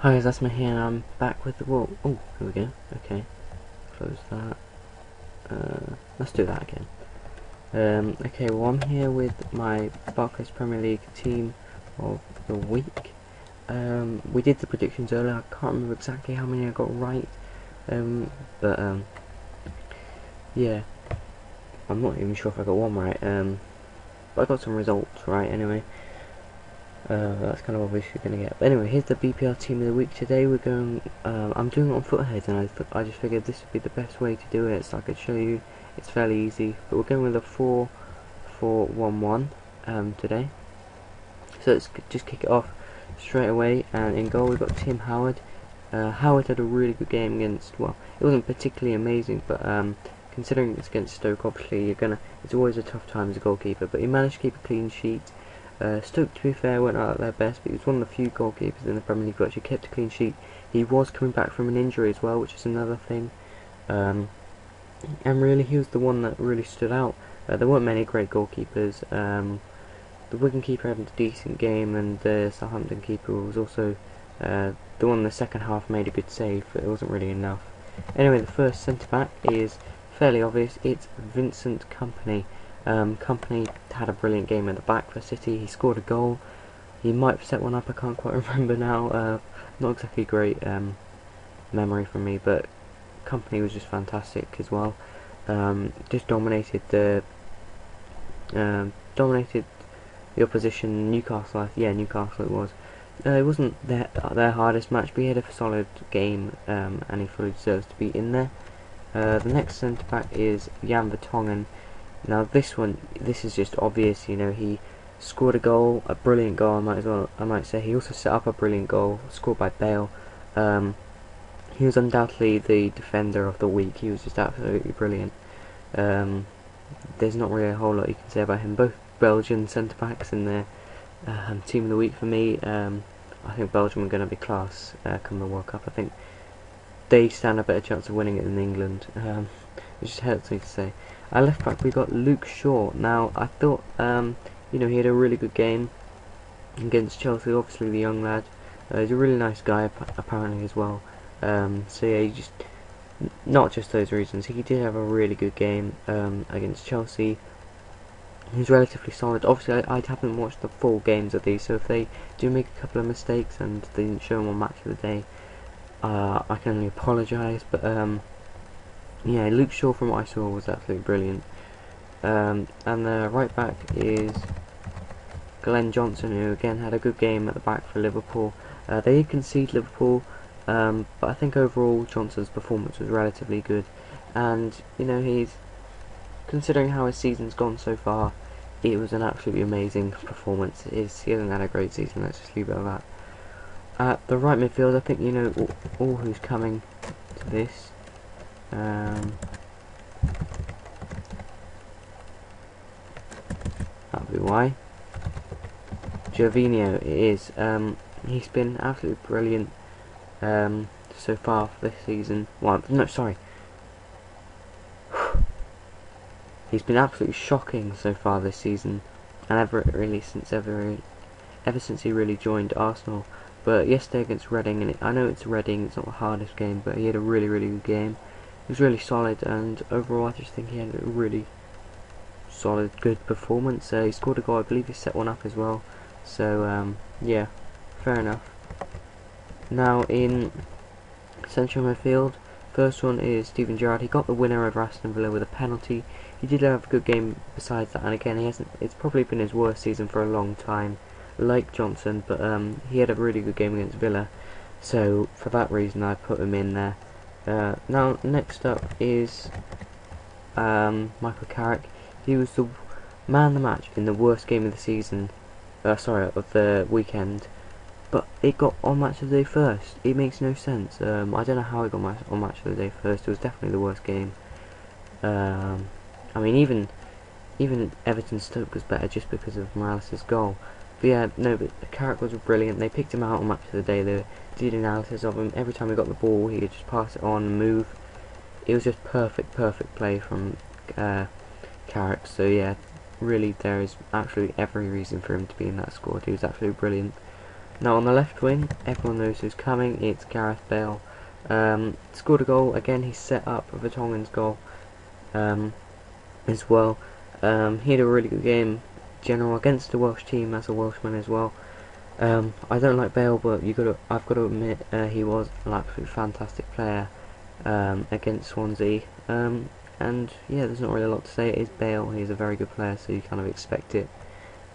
Hi guys, that's me here and I'm back with the wall. Oh, here we go. Okay, close that. Let's do that again. Okay, well I'm here with my Barclays Premier League team of the week. We did the predictions earlier. I can't remember exactly how many I got right. But yeah, I'm not even sure if I got one right. But I got some results right anyway. That's kind of obvious you're going to get. But anyway, here's the BPL team of the week. Today we're going, I'm doing it on footheads, and I just figured this would be the best way to do it, so I could show you. It's fairly easy, but we're going with a 4-4-1-1 today. So let's just kick it off straight away, and in goal we've got Tim Howard. Howard had a really good game against, well, it wasn't particularly amazing, but considering it's against Stoke, obviously it's always a tough time as a goalkeeper, but he managed to keep a clean sheet. Stoke, to be fair, went out at their best, but he was one of the few goalkeepers in the Premier League who actually kept a clean sheet. He was coming back from an injury as well, which is another thing. And really, he was the one that really stood out. There weren't many great goalkeepers. The Wigan keeper had a decent game, and the Southampton keeper was also the one in the second half made a good save, but it wasn't really enough. Anyway, the first centre-back is fairly obvious. It's Vincent Kompany. Kompany had a brilliant game at the back for City. He scored a goal. He might have set one up, I can't quite remember now. Not exactly great memory from me, but Kompany was just fantastic as well. Just dominated the opposition. Newcastle it was. It wasn't their hardest match, but he had a solid game, and he fully deserves to be in there. The next centre back is Jan Vertonghen. Now this is just obvious, you know, he scored a brilliant goal, I might say. He also set up a brilliant goal, scored by Bale. He was undoubtedly the defender of the week. He was just absolutely brilliant. There's not really a whole lot you can say about him. Both Belgian centre-backs in their team of the week for me. I think Belgium are going to be class come the World Cup. I think they stand a better chance of winning it than England, which just hurts me to say. At left back we got Luke Shaw. Now I thought you know, he had a really good game against Chelsea. Obviously the young lad, he's a really nice guy apparently as well. So yeah, he just, not just those reasons, he did have a really good game against Chelsea. He's relatively solid. Obviously I haven't watched the full games of these, so if they do make a couple of mistakes and they didn't show them on Match of the Day, I can only apologise, but yeah, Luke Shaw from what I saw was absolutely brilliant. And the right back is Glenn Johnson, who again had a good game at the back for Liverpool. They did concede Liverpool, but I think overall Johnson's performance was relatively good. And you know, he's, considering how his season's gone so far, it was an absolutely amazing performance. He hasn't had a great season, let's just leave it at that. At the right midfield, I think you know all who's coming to this. That'll be why. Gervinho, it is. He's been absolutely brilliant so far for this season. Well, no, sorry. He's been absolutely shocking so far this season, and ever since he really joined Arsenal. But yesterday against Reading, and I know it's Reading, it's not the hardest game, but he had a really good game. He was really solid, and overall I just think he had a really solid, good performance. He scored a goal, I believe he set one up as well. So yeah, fair enough. Now in central midfield, first one is Steven Gerrard. He got the winner over Aston Villa with a penalty. He did have a good game besides that, and again it's probably been his worst season for a long time, like Johnson, but he had a really good game against Villa, so for that reason I put him in there. Now next up is Michael Carrick. He was the man of the match in the worst game of the season, of the weekend, but it got on Match of the Day first. It makes no sense. I don't know how it got on Match of the Day first. It was definitely the worst game. I mean, even Everton Stoke was better just because of Morales' goal. But yeah, no, but Carrick was brilliant. They picked him out on Match of the Day. They did analysis of him. Every time he got the ball, he could just pass it on and move. It was just perfect play from Carrick. So yeah, really, there is absolutely every reason for him to be in that squad. He was absolutely brilliant. Now on the left wing, everyone knows who's coming. It's Gareth Bale. Scored a goal again. He set up Vertonghen's goal as well. He had a really good game, general, against the Welsh team as a Welshman as well. I don't like Bale, but I've got to admit he was an absolutely fantastic player against Swansea. And yeah, there's not really a lot to say. It is Bale. He's a very good player, so you kind of expect it.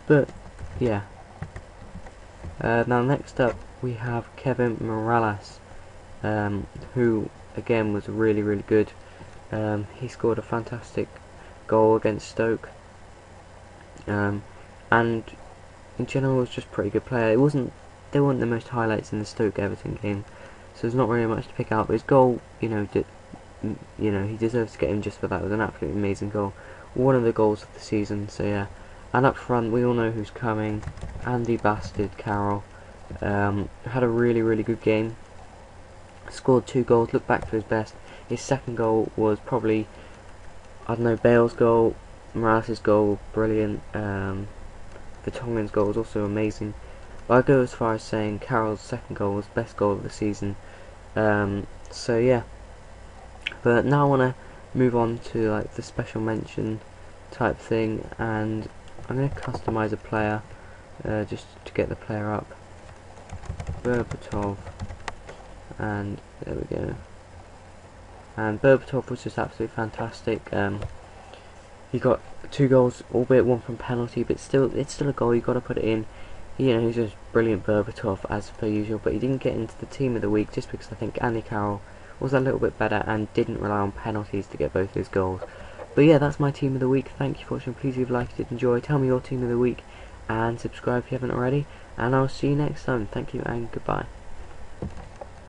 But yeah. Now next up we have Kevin Morales, who again was really good. He scored a fantastic goal against Stoke, and in general was just a pretty good player. They weren't the most highlights in the Stoke Everton game, so there's not really much to pick out. But his goal, he deserves to get in just for that. It was an absolutely amazing goal, one of the goals of the season. So yeah. And up front, we all know who's coming. Andy Bastard Carroll had a really good game. Scored 2 goals. Looked back to his best. His second goal was probably, I don't know, Bale's goal, Morales' goal, brilliant. Vertonghen's goal was also amazing. But I go as far as saying Carroll's second goal was best goal of the season. So yeah. But now I want to move on to like the special mention type thing, and I'm going to customize a player just to get the player up. Berbatov, and there we go. And Berbatov was just absolutely fantastic. He got 2 goals, albeit one from penalty, but it's still a goal. You got to put it in. He's just brilliant, Berbatov, as per usual. But he didn't get into the team of the week just because I think Andy Carroll was a little bit better and didn't rely on penalties to get both his goals. But yeah, that's my team of the week. Thank you for watching. Please leave a like if you did enjoy. Tell me your team of the week and subscribe if you haven't already. And I'll see you next time. Thank you and goodbye.